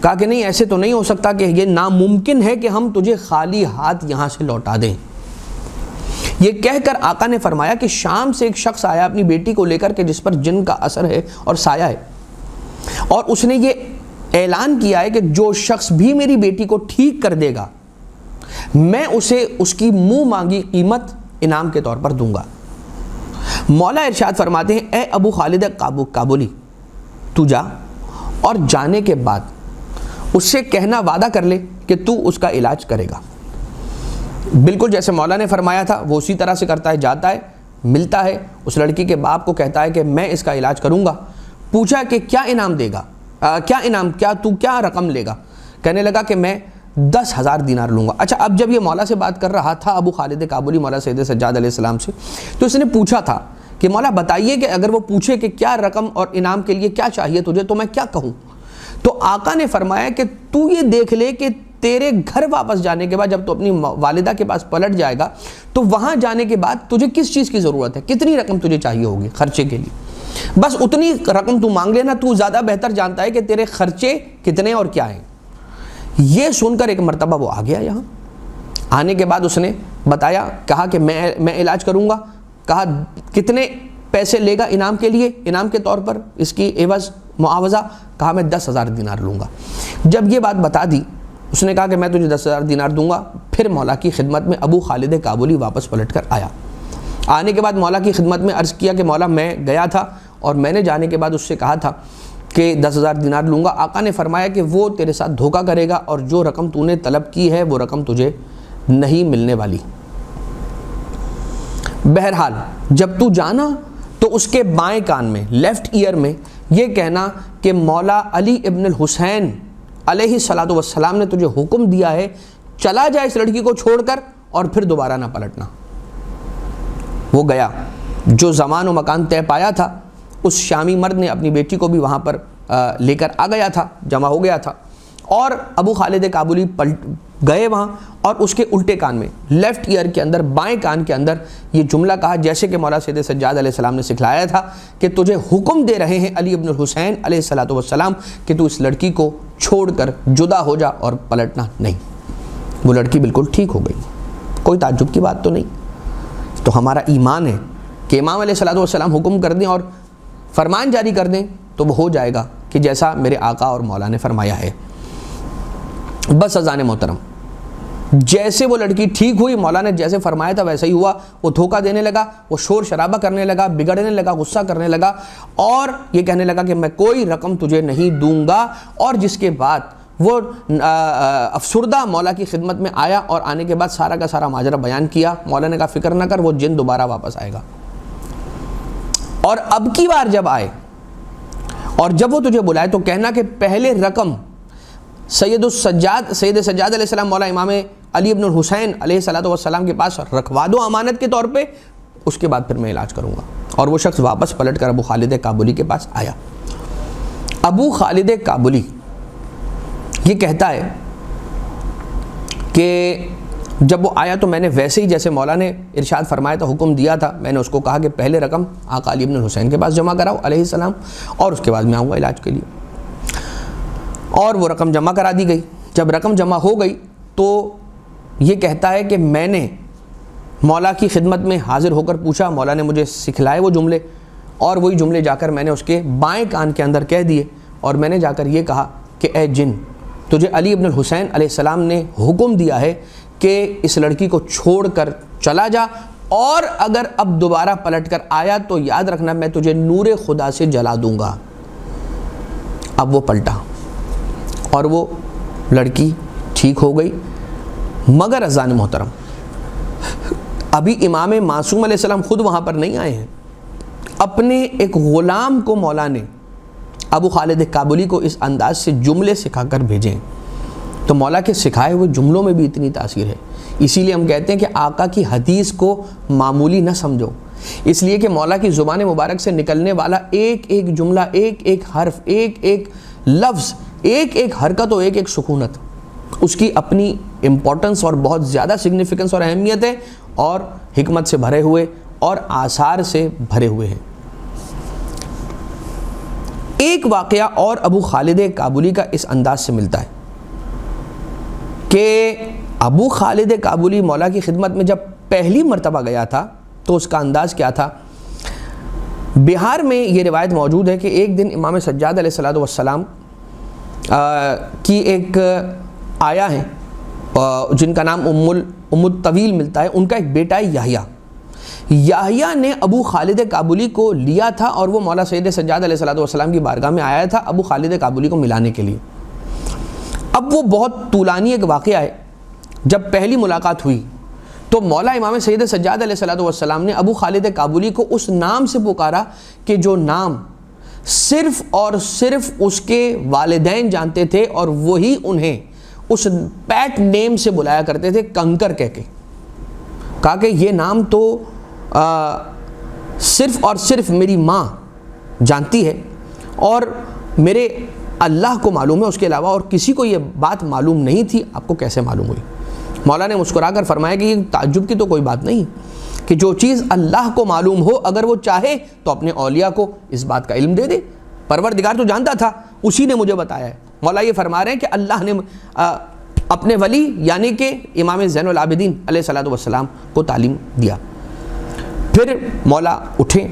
کہا کہ نہیں ایسے تو نہیں ہو سکتا، کہ یہ ناممکن ہے کہ ہم تجھے خالی ہاتھ یہاں سے لوٹا دیں۔ یہ کہہ کر آقا نے فرمایا کہ شام سے ایک شخص آیا اپنی بیٹی کو لے کر کے جس پر جن کا اثر ہے اور سایہ ہے، اور اس نے یہ اعلان کیا ہے کہ جو شخص بھی میری بیٹی کو ٹھیک کر دے گا میں اسے اس کی منہ مانگی قیمت انعام کے طور پر دوں گا۔ مولا ارشاد فرماتے ہیں اے ابو خالد کابلی تو جا، اور جانے کے بعد اس سے کہنا وعدہ کر لے کہ تو اس کا علاج کرے گا۔ بالکل جیسے مولا نے فرمایا تھا وہ اسی طرح سے کرتا ہے، جاتا ہے، ملتا ہے، اس لڑکی کے باپ کو کہتا ہے کہ میں اس کا علاج کروں گا۔ پوچھا کہ کیا انعام دے گا، کیا رقم لے گا؟ کہنے لگا کہ میں 10,000 دینار لوں گا۔ اچھا اب جب یہ مولا سے بات کر رہا تھا ابو خالد کابلی مولا سید سجاد علیہ السلام سے، تو اس نے پوچھا تھا کہ مولا بتائیے کہ اگر وہ پوچھے کہ کیا رقم اور انعام کے لیے کیا چاہیے تجھے تو میں کیا کہوں؟ تو آقا نے فرمایا کہ تو یہ دیکھ لے کہ تیرے گھر واپس جانے کے بعد جب تو اپنی والدہ کے پاس پلٹ جائے گا تو وہاں جانے کے بعد تجھے کس چیز کی ضرورت ہے، کتنی رقم تجھے چاہیے ہوگی خرچے کے لیے، بس اتنی رقم تو مانگ لینا، تو زیادہ بہتر جانتا ہے کہ تیرے خرچے کتنے اور کیا ہیں۔ یہ سن کر ایک مرتبہ وہ آ گیا، یہاں آنے کے بعد اس نے بتایا، کہا کہ میں علاج کروں گا۔ کہا کتنے پیسے لے گا انعام کے لیے، انعام کے طور پر اس کی عوض معاوضہ؟ کہا میں 10,000 دینار لوں گا۔ جب یہ بات بتا دی اس نے کہا کہ میں تجھے 10,000 دینار دوں گا۔ پھر مولا کی خدمت میں ابو خالد کابلی واپس پلٹ کر آیا۔ آنے کے بعد مولا کی خدمت میں عرض کیا کہ مولا میں گیا تھا اور میں نے جانے کے بعد اس سے کہا تھا کہ 10,000 دینار لوں گا۔ آقا نے فرمایا کہ وہ تیرے ساتھ دھوکہ کرے گا اور جو رقم تو نے طلب کی ہے وہ رقم تجھے نہیں ملنے والی۔ بہرحال جب تو جانا تو اس کے بائیں کان میں، لیفٹ ایئر میں یہ کہنا کہ مولا علی ابن الحسین علیہ السلام نے تجھے حکم دیا ہے چلا جائے اس لڑکی کو چھوڑ کر اور پھر دوبارہ نہ پلٹنا۔ وہ گیا، جو زمان و مکان طے پایا تھا اس شامی مرد نے اپنی بیٹی کو بھی وہاں پر لے کر آ گیا تھا، جمع ہو گیا تھا، اور ابو خالد کابلی گئے وہاں اور اس کے الٹے کان میں، لیفٹ ایئر کے اندر، بائیں کان کے اندر یہ جملہ کہا جیسے کہ مولا سید سجاد علیہ السلام نے سکھلایا تھا کہ تجھے حکم دے رہے ہیں علی ابن الحسین علیہ السلام کہ تو اس لڑکی کو چھوڑ کر جدا ہو جا اور پلٹنا نہیں۔ وہ لڑکی بالکل ٹھیک ہو گئی، کوئی تعجب کی بات تو نہیں۔ تو ہمارا ایمان ہے کہ امام علیہ السلام حکم کر دیں اور فرمان جاری کر دیں تو وہ ہو جائے گا کہ جیسا میرے آقا اور مولا نے فرمایا ہے۔ بس اذان محترم، جیسے وہ لڑکی ٹھیک ہوئی، مولا نے جیسے فرمایا تھا ویسا ہی ہوا. وہ دھوکہ دینے لگا، وہ شور شرابہ کرنے لگا، بگڑنے لگا، غصہ کرنے لگا اور یہ کہنے لگا کہ میں کوئی رقم تجھے نہیں دوں گا. اور جس کے بعد وہ افسردہ مولا کی خدمت میں آیا اور آنے کے بعد سارا کا سارا ماجرا بیان کیا. مولا نے کہا فکر نہ کر، وہ جن دوبارہ واپس آئے گا. اور اب کی بار جب آئے اور جب وہ تجھے بلائے تو کہنا کہ پہلے رقم سید سجاد علیہ السلام مولا امام علی ابن الحسین علیہ السلام کے پاس رکھوا دو امانت کے طور پہ، اس کے بعد پھر میں علاج کروں گا. اور وہ شخص واپس پلٹ کر ابو خالد کابلی کے پاس آیا. ابو خالد کابلی یہ کہتا ہے کہ جب وہ آیا تو میں نے ویسے ہی جیسے مولا نے ارشاد فرمایا تھا، حکم دیا تھا، میں نے اس کو کہا کہ پہلے رقم آقا علی ابن الحسین کے پاس جمع کراؤ علیہ السلام اور اس کے بعد میں آؤں گا علاج کے لیے. اور وہ رقم جمع کرا دی گئی. جب رقم جمع ہو گئی تو یہ کہتا ہے کہ میں نے مولا کی خدمت میں حاضر ہو کر پوچھا، مولا نے مجھے سکھلائے وہ جملے اور وہی جملے جا کر میں نے اس کے بائیں کان کے اندر کہہ دیے. اور میں نے جا کر یہ کہا کہ اے جن، تجھے علی ابن الحسین علیہ السلام نے حکم دیا ہے کہ اس لڑکی کو چھوڑ کر چلا جا، اور اگر اب دوبارہ پلٹ کر آیا تو یاد رکھنا میں تجھے نور خدا سے جلا دوں گا. اب وہ پلٹا اور وہ لڑکی ٹھیک ہو گئی. مگر اذان محترم، ابھی امام معصوم علیہ السلام خود وہاں پر نہیں آئے ہیں. اپنے ایک غلام کو مولا نے ابو خالد کابلی کو اس انداز سے جملے سکھا کر بھیجیں. تو مولا کے سکھائے ہوئے جملوں میں بھی اتنی تاثیر ہے. اسی لیے ہم کہتے ہیں کہ آقا کی حدیث کو معمولی نہ سمجھو، اس لیے کہ مولا کی زبان مبارک سے نکلنے والا ایک ایک جملہ، ایک ایک حرف، ایک ایک لفظ، ایک ایک حرکت و ایک ایک سکونت، اس کی اپنی امپورٹنس اور بہت زیادہ سگنیفیکنس اور اہمیت ہے، اور حکمت سے بھرے ہوئے اور آثار سے بھرے ہوئے ہیں. ایک واقعہ اور ابو خالد کابلی کا اس انداز سے ملتا ہے کہ ابو خالد کابلی مولا کی خدمت میں جب پہلی مرتبہ گیا تھا تو اس کا انداز کیا تھا. بہار میں یہ روایت موجود ہے کہ ایک دن امام سجاد علیہ السلام کی ایک آیا ہیں جن کا نام ام الطویل ملتا ہے، ان کا ایک بیٹا ہے یحییٰ نے ابو خالد کابلی کو لیا تھا اور وہ مولا سید سجاد علیہ السلام کی بارگاہ میں آیا تھا ابو خالد کابلی کو ملانے کے لیے. اب وہ بہت طولانی ایک واقعہ ہے. جب پہلی ملاقات ہوئی تو مولا امام سید سجاد علیہ السلام نے ابو خالد کابلی کو اس نام سے پکارا کہ جو نام صرف اور صرف اس کے والدین جانتے تھے، اور وہی انہیں اس پیٹ نیم سے بلایا کرتے تھے، کنکر کہہ کے. کہا کہ یہ نام تو صرف اور صرف میری ماں جانتی ہے اور میرے اللہ کو معلوم ہے، اس کے علاوہ اور کسی کو یہ بات معلوم نہیں تھی. آپ کو کیسے معلوم ہوئی؟ مولا نے مسکرا کر فرمایا کہ یہ تعجب کی تو کوئی بات نہیں کہ جو چیز اللہ کو معلوم ہو اگر وہ چاہے تو اپنے اولیاء کو اس بات کا علم دے دے. پروردگار تو جانتا تھا، اسی نے مجھے بتایا ہے. مولا یہ فرما رہے ہیں کہ اللہ نے اپنے ولی یعنی کہ امام زین العابدین علیہ السلام کو تعلیم دیا. پھر مولا اٹھے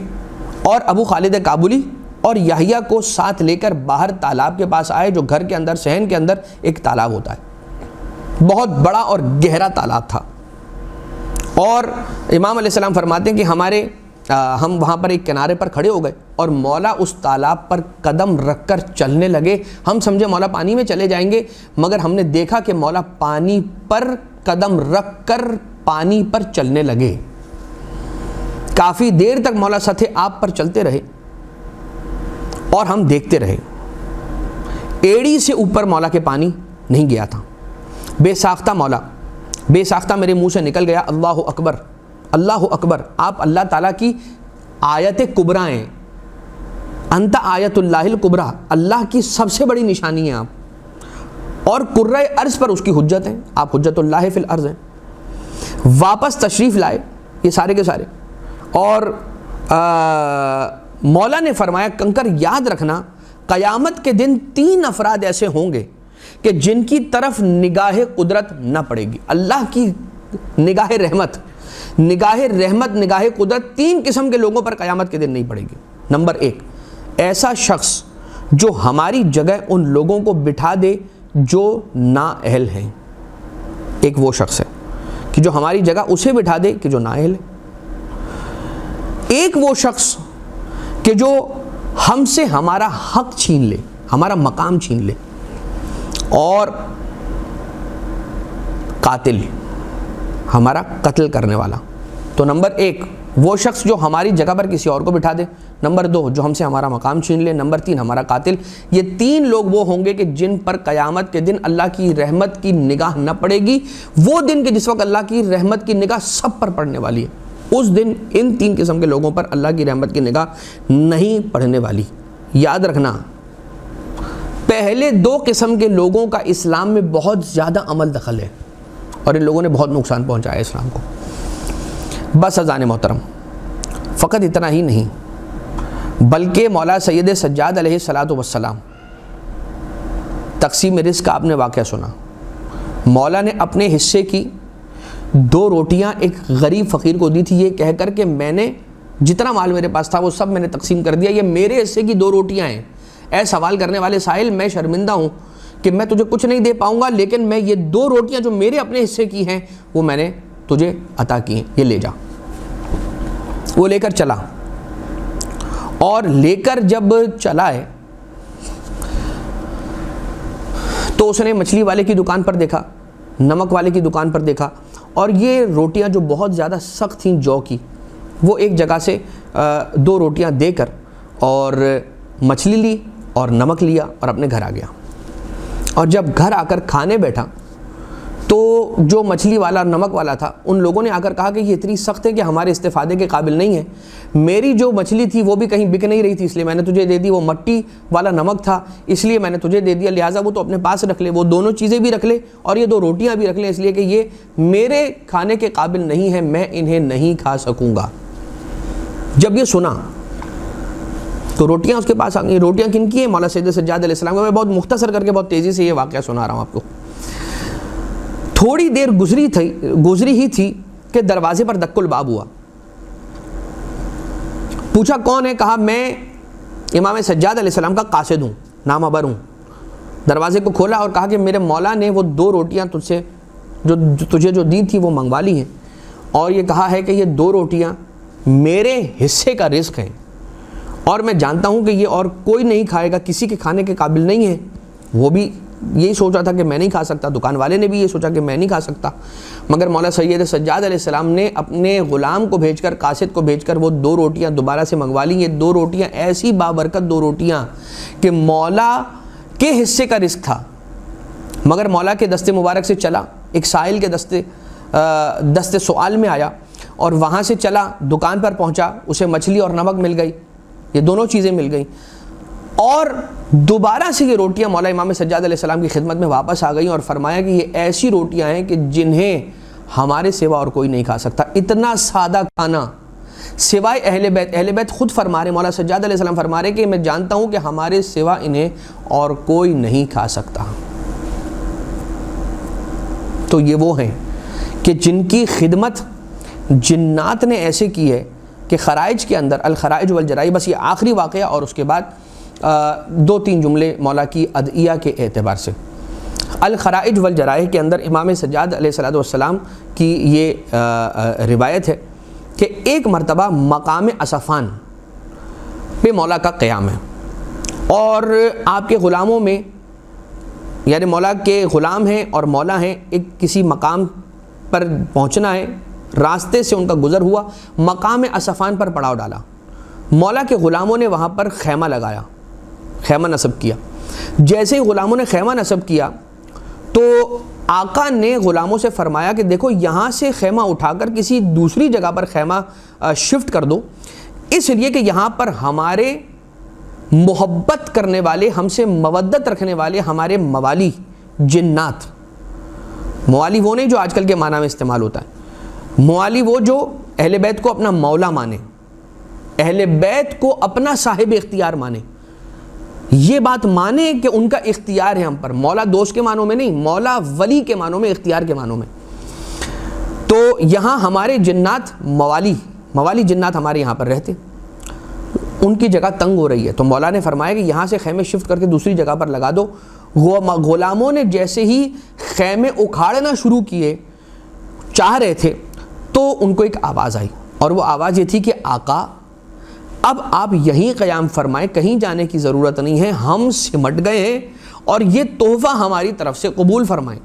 اور ابو خالد کابلی اور یحییٰ کو ساتھ لے کر باہر تالاب کے پاس آئے، جو گھر کے اندر صحن کے اندر ایک تالاب ہوتا ہے، بہت بڑا اور گہرا تالاب تھا. اور امام علیہ السلام فرماتے ہیں کہ ہم وہاں پر ایک کنارے پر کھڑے ہو گئے اور مولا اس تالاب پر قدم رکھ کر چلنے لگے. ہم سمجھے مولا پانی میں چلے جائیں گے، مگر ہم نے دیکھا کہ مولا پانی پر قدم رکھ کر پانی پر چلنے لگے. کافی دیر تک مولا سطح آب پر چلتے رہے اور ہم دیکھتے رہے. ایڑی سے اوپر مولا کے پانی نہیں گیا تھا. بے ساختہ مولا، بے ساختہ میرے منہ سے نکل گیا اللہ اکبر، اللہ اکبر. آپ اللہ تعالیٰ کی آیت کبریٰ ہیں، انت آیت اللہ الکبریٰ، اللہ کی سب سے بڑی نشانی ہیں آپ، اور کرۂ ارض پر اس کی حجت ہیں، آپ حجت اللہ فی الارض ہیں. واپس تشریف لائے یہ سارے کے سارے، اور مولا نے فرمایا کنکر یاد رکھنا قیامت کے دن 3 افراد ایسے ہوں گے کہ جن کی طرف نگاہ قدرت نہ پڑے گی. اللہ کی نگاہ رحمت، نگاہ قدرت 3 قسم کے لوگوں پر قیامت کے دن نہیں پڑے گی. نمبر 1، ایسا شخص جو ہماری جگہ ان لوگوں کو بٹھا دے جو نااہل ہیں. ایک وہ شخص ہے کہ جو ہماری جگہ اسے بٹھا دے کہ جو نہ ہلے، ایک وہ شخص کہ جو ہم سے ہمارا حق چھین لے، ہمارا مقام چھین لے، اور قاتل، ہمارا قتل کرنے والا۔ تو نمبر ایک وہ شخص جو ہماری جگہ پر کسی اور کو بٹھا دے، نمبر دو جو ہم سے ہمارا مقام چھین لے، نمبر تین ہمارا قاتل۔ یہ تین لوگ وہ ہوں گے کہ جن پر قیامت کے دن اللہ کی رحمت کی نگاہ نہ پڑے گی، وہ دن کہ جس وقت اللہ کی رحمت کی نگاہ سب پر پڑنے والی ہے، اس دن ان تین قسم کے لوگوں پر اللہ کی رحمت کی نگاہ نہیں پڑنے والی۔ یاد رکھنا، پہلے دو قسم کے لوگوں کا اسلام میں بہت زیادہ عمل دخل ہے اور ان لوگوں نے بہت نقصان پہنچایا اسلام کو۔ بس اذان محترم، فقط اتنا ہی نہیں بلکہ مولا سید سجاد علیہ الصلوۃ والسلام، تقسیم رزق کا آپ نے واقعہ سنا، مولا نے اپنے حصے کی 2 روٹیاں ایک غریب فقیر کو دی تھی، یہ کہہ کر کہ میں نے جتنا مال میرے پاس تھا وہ سب میں نے تقسیم کر دیا، یہ میرے حصے کی 2 روٹیاں ہیں۔ اے سوال کرنے والے سائل، میں شرمندہ ہوں کہ میں تجھے کچھ نہیں دے پاؤں گا، لیکن میں یہ 2 روٹیاں جو میرے اپنے حصے کی ہیں وہ میں نے تجھے عطا کی ہیں، یہ لے جا۔ وہ لے کر چلا، اور لے کر جب چلا ہے تو اس نے مچھلی والے کی دکان پر دیکھا، نمک والے کی دکان پر دیکھا، اور یہ روٹیاں جو بہت زیادہ سخت تھیں جو کی، وہ ایک جگہ سے 2 روٹیاں دے کر اور مچھلی لی اور نمک لیا اور اپنے گھر آ گیا۔ اور جب گھر آ کر کھانے بیٹھا تو جو مچھلی والا نمک والا تھا، ان لوگوں نے آ کر کہا کہ یہ اتنی سخت ہے کہ ہمارے استفادے کے قابل نہیں ہے، میری جو مچھلی تھی وہ بھی کہیں بک نہیں رہی تھی اس لیے میں نے تجھے دے دی، وہ مٹی والا نمک تھا اس لیے میں نے تجھے دے دیا، لہٰذا وہ تو اپنے پاس رکھ لے، وہ دونوں چیزیں بھی رکھ لے اور یہ 2 روٹیاں بھی رکھ لیں، اس لیے کہ یہ میرے کھانے کے قابل نہیں ہے، میں انہیں نہیں کھا سکوں گا۔ جب یہ سنا تو روٹیاں اس کے پاس آ گئی۔ روٹیاں کن کی ہیں؟ مولا سید سجاد علیہ السلام کا۔ میں بہت مختصر کر کے بہت تیزی سے یہ واقعہ سنا رہا ہوں آپ کو۔ تھوڑی دیر گزری ہی تھی کہ دروازے پر دق الباب ہوا۔ پوچھا کون ہے؟ کہا میں امام سجاد علیہ السلام کا قاصد ہوں، نامور ہوں۔ دروازے کو کھولا اور کہا کہ میرے مولا نے وہ 2 روٹیاں تجھے جو دی تھی وہ منگوا لی ہیں، اور یہ کہا ہے کہ یہ 2 روٹیاں میرے حصے کا رزق ہیں، اور میں جانتا ہوں کہ یہ اور کوئی نہیں کھائے گا، کسی کے کھانے کے قابل نہیں ہے۔ وہ بھی یہی سوچا تھا کہ میں نہیں کھا سکتا، دکان والے نے بھی یہ سوچا کہ میں نہیں کھا سکتا، مگر مولا سید سجاد علیہ السلام نے اپنے غلام کو بھیج کر، قاصد کو بھیج کر وہ 2 روٹیاں دوبارہ سے منگوا لی۔ یہ 2 روٹیاں ایسی بابرکت 2 روٹیاں کہ مولا کے حصے کا رزق تھا، مگر مولا کے دستے مبارک سے چلا، ایک سائل کے دستے سوال میں آیا، اور وہاں سے چلا دکان پر پہنچا، اسے مچھلی اور نمک مل گئی، یہ دونوں چیزیں مل گئیں، اور دوبارہ سے یہ روٹیاں مولا امام سجاد علیہ السلام کی خدمت میں واپس آ گئیں، اور فرمایا کہ یہ ایسی روٹیاں ہیں کہ جنہیں ہمارے سوا اور کوئی نہیں کھا سکتا۔ اتنا سادہ کھانا سوائے اہل بیت خود فرما رہے، مولا سجاد علیہ السلام فرما رہے کہ میں جانتا ہوں کہ ہمارے سوا انہیں اور کوئی نہیں کھا سکتا۔ تو یہ وہ ہیں کہ جن کی خدمت جنات نے ایسے کی ہے کہ خرائج کے اندر، الخرائج والجرائح، بس یہ آخری واقعہ اور اس کے بعد 2-3 جملے مولا کی ادعیہ کے اعتبار سے۔ الخرائج والجرائح کے اندر امام سجاد علیہ السلام کی یہ روایت ہے کہ ایک مرتبہ مقام اصفان پہ مولا کا قیام ہے، اور آپ کے غلاموں میں، یعنی مولا کے غلام ہیں اور مولا ہیں، ایک کسی مقام پر پہنچنا ہے، راستے سے ان کا گزر ہوا، مقام اصفان پر پڑاؤ ڈالا، مولا کے غلاموں نے وہاں پر خیمہ لگایا، خیمہ نصب کیا۔ جیسے ہی غلاموں نے خیمہ نصب کیا تو آقا نے غلاموں سے فرمایا کہ دیکھو یہاں سے خیمہ اٹھا کر کسی دوسری جگہ پر خیمہ شفٹ کر دو، اس لیے کہ یہاں پر ہمارے محبت کرنے والے، ہم سے مودت رکھنے والے ہمارے موالی جنات، موالی وہ نہیں جو آج کل کے معنی میں استعمال ہوتا ہے، موالی وہ جو اہل بیت کو اپنا مولا مانے، اہل بیت کو اپنا صاحب اختیار مانے، یہ بات مانے کہ ان کا اختیار ہے ہم پر، مولا دوست کے معنوں میں نہیں، مولا ولی کے معنوں میں، اختیار کے معنوں میں۔ تو یہاں ہمارے جنات موالی جنات ہمارے یہاں پر رہتے، ان کی جگہ تنگ ہو رہی ہے، تو مولا نے فرمایا کہ یہاں سے خیمے شفٹ کر کے دوسری جگہ پر لگا دو۔ غلاموں نے جیسے ہی خیمے اکھاڑنا شروع کیے چاہ رہے تھے تو ان کو ایک آواز آئی، اور وہ آواز یہ تھی کہ آقا اب آپ یہیں قیام فرمائیں، کہیں جانے کی ضرورت نہیں ہے، ہم سمٹ گئے ہیں اور یہ تحفہ ہماری طرف سے قبول فرمائیں۔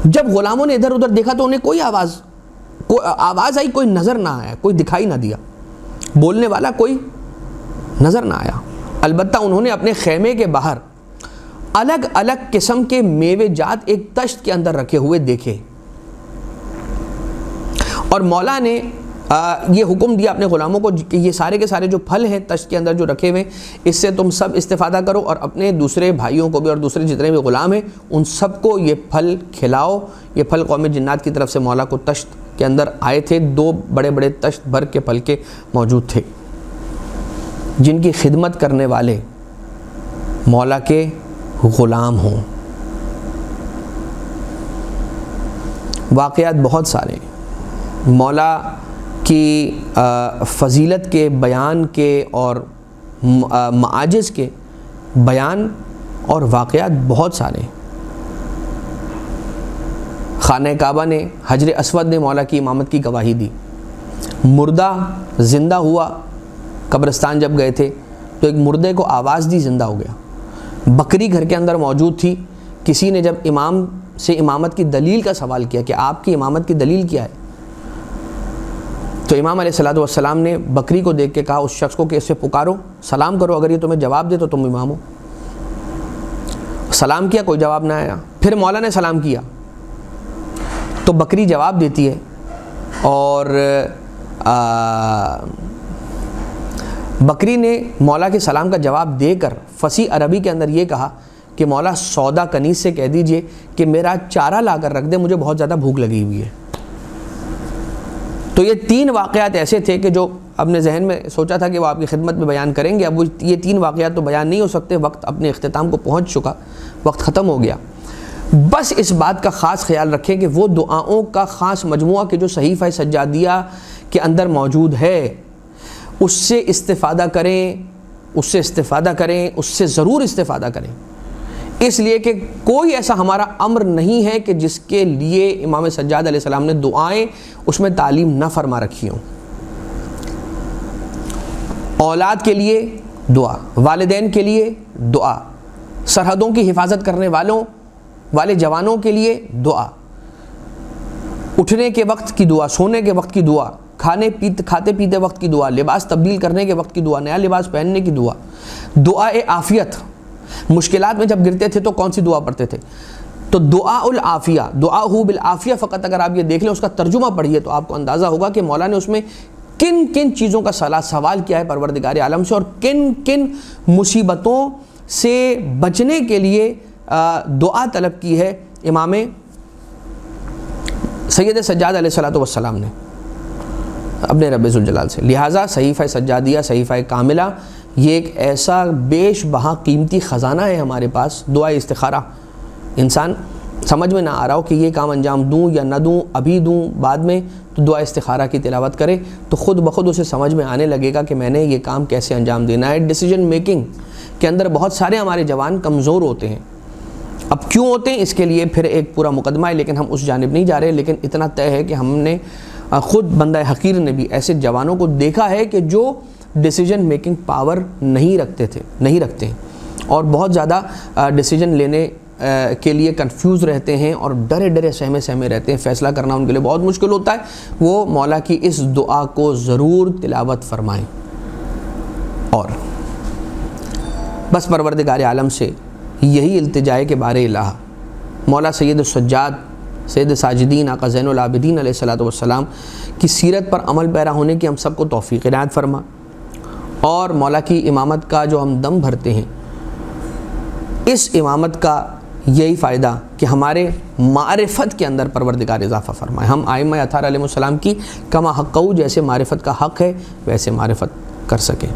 جب غلاموں نے ادھر ادھر دیکھا تو انہیں کوئی آواز آئی، کوئی نظر نہ آیا، کوئی دکھائی نہ دیا، بولنے والا کوئی نظر نہ آیا۔ البتہ انہوں نے اپنے خیمے کے باہر الگ الگ قسم کے میوے جات ایک تشت کے اندر رکھے ہوئے دیکھے، اور مولا نے یہ حکم دیا اپنے غلاموں کو کہ یہ سارے کے سارے جو پھل ہیں تشت کے اندر جو رکھے ہوئے اس سے تم سب استفادہ کرو، اور اپنے دوسرے بھائیوں کو بھی اور دوسرے جتنے بھی غلام ہیں ان سب کو یہ پھل کھلاؤ۔ یہ پھل قوم جنات کی طرف سے مولا کو تشت کے اندر آئے تھے، 2 بڑے بڑے تشت بھر کے پھل کے موجود تھے، جن کی خدمت کرنے والے مولا کے غلام ہوں۔ واقعات بہت سارے مولا کی فضیلت کے بیان کے اور معاجز کے بیان اور واقعات بہت سارے۔ خانہ کعبہ نے، حجر اسود نے مولا کی امامت کی گواہی دی، مردہ زندہ ہوا، قبرستان جب گئے تھے تو ایک مردے کو آواز دی، زندہ ہو گیا۔ بکری گھر کے اندر موجود تھی، کسی نے جب امام سے امامت کی دلیل کا سوال کیا کہ آپ کی امامت کی دلیل کیا ہے، تو امام علیہ الصلوۃ والسلام نے بکری کو دیکھ کے کہا اس شخص کو کہ اسے پکارو، سلام کرو، اگر یہ تمہیں جواب دے تو تم امام ہو۔ سلام کیا، کوئی جواب نہ آیا۔ پھر مولا نے سلام کیا تو بکری جواب دیتی ہے، اور بکری نے مولا کے سلام کا جواب دے کر فصیح عربی کے اندر یہ کہا کہ مولا سودا کنیز سے کہہ دیجئے کہ میرا چارہ لا کر رکھ دے، مجھے بہت زیادہ بھوک لگی ہوئی ہے۔ تو یہ 3 واقعات ایسے تھے کہ جو اپنے ذہن میں سوچا تھا کہ وہ آپ کی خدمت میں بیان کریں گے، اب وہ یہ 3 واقعات تو بیان نہیں ہو سکتے، وقت اپنے اختتام کو پہنچ چکا، وقت ختم ہو گیا۔ بس اس بات کا خاص خیال رکھیں کہ وہ دعاؤں کا خاص مجموعہ کہ جو صحیفہ سجادیہ کے اندر موجود ہے اس سے استفادہ کریں، اس سے ضرور استفادہ کریں، اس لیے کہ کوئی ایسا ہمارا امر نہیں ہے کہ جس کے لیے امام سجاد علیہ السلام نے دعائیں اس میں تعلیم نہ فرما رکھی ہوں۔ اولاد کے لیے دعا، والدین کے لیے دعا، سرحدوں کی حفاظت کرنے والے جوانوں کے لیے دعا، اٹھنے کے وقت کی دعا، سونے کے وقت کی دعا، کھاتے پیتے وقت کی دعا، لباس تبدیل کرنے کے وقت کی دعا، نیا لباس پہننے کی دعا، دعا عافیت، مشکلات میں جب گرتے تھے تو کون سی دعا پڑھتے تھے؟ تو دعا العافیہ، دعاء بالعافیہ فقط اگر آپ یہ دیکھ لیں اس کا ترجمہ پڑھیے تو آپ کو اندازہ ہوگا کہ مولا نے اس میں کن کن چیزوں کا سوال کیا ہے پروردگار عالم سے، اور کن کن مصیبتوں سے بچنے کے لیے دعا طلب کی ہے امام سید سجاد علیہ الصلوۃ والسلام نے اپنے رب ذوالجلال سے۔ لہٰذا صحیفہ سجادیہ، صحیفہ کاملہ، یہ ایک ایسا بیش بہا قیمتی خزانہ ہے ہمارے پاس۔ دعا استخارہ، انسان سمجھ میں نہ آ رہا ہو کہ یہ کام انجام دوں یا نہ دوں، ابھی دوں بعد میں، تو دعا استخارہ کی تلاوت کرے تو خود بخود اسے سمجھ میں آنے لگے گا کہ میں نے یہ کام کیسے انجام دینا ہے۔ ڈیسیجن میکنگ کے اندر بہت سارے ہمارے جوان کمزور ہوتے ہیں۔ اب کیوں ہوتے ہیں اس کے لیے پھر ایک پورا مقدمہ ہے، لیکن ہم اس جانب نہیں جا رہے، لیکن اتنا طے ہے کہ ہم نے خود بندہ حقیر نے بھی ایسے جوانوں کو دیکھا ہے کہ جو ڈیسیجن میکنگ پاور نہیں رکھتے ہیں، اور بہت زیادہ ڈیسیجن لینے کے لیے کنفیوز رہتے ہیں اور ڈرے سہمے رہتے ہیں، فیصلہ کرنا ان کے لیے بہت مشکل ہوتا ہے۔ وہ مولا کی اس دعا کو ضرور تلاوت فرمائیں، اور بس پروردگار عالم سے یہی التجا ہے کہ بار الہ مولا سید السجاد، سید ساجدین، آقا زین العابدین علیہ الصلوۃ والسلام کی سیرت پر عمل پیرا ہونے کی ہم سب کو توفیق عنایت فرما، اور مولا کی امامت کا جو ہم دم بھرتے ہیں، اس امامت کا یہی فائدہ کہ ہمارے معرفت کے اندر پروردگار اضافہ فرمائے، ہم ائمہ اطہار علیہ السلام کی کما حقہ، جیسے معرفت کا حق ہے ویسے معرفت کر سکیں۔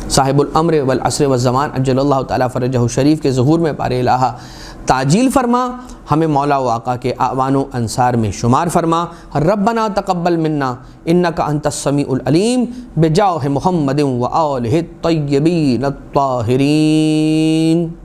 صاحب الامر والعصر والزمان عجل اللہ تعالیٰ فرجہ شریف کے ظہور میں بار الہ تعجیل فرما، ہمیں مولا و آقا کے اعوان و انصار میں شمار فرما۔ ربنا تقبل منا انک انت السمیع العلیم بجاہ محمد و آلہ الطیبین الطاہرین۔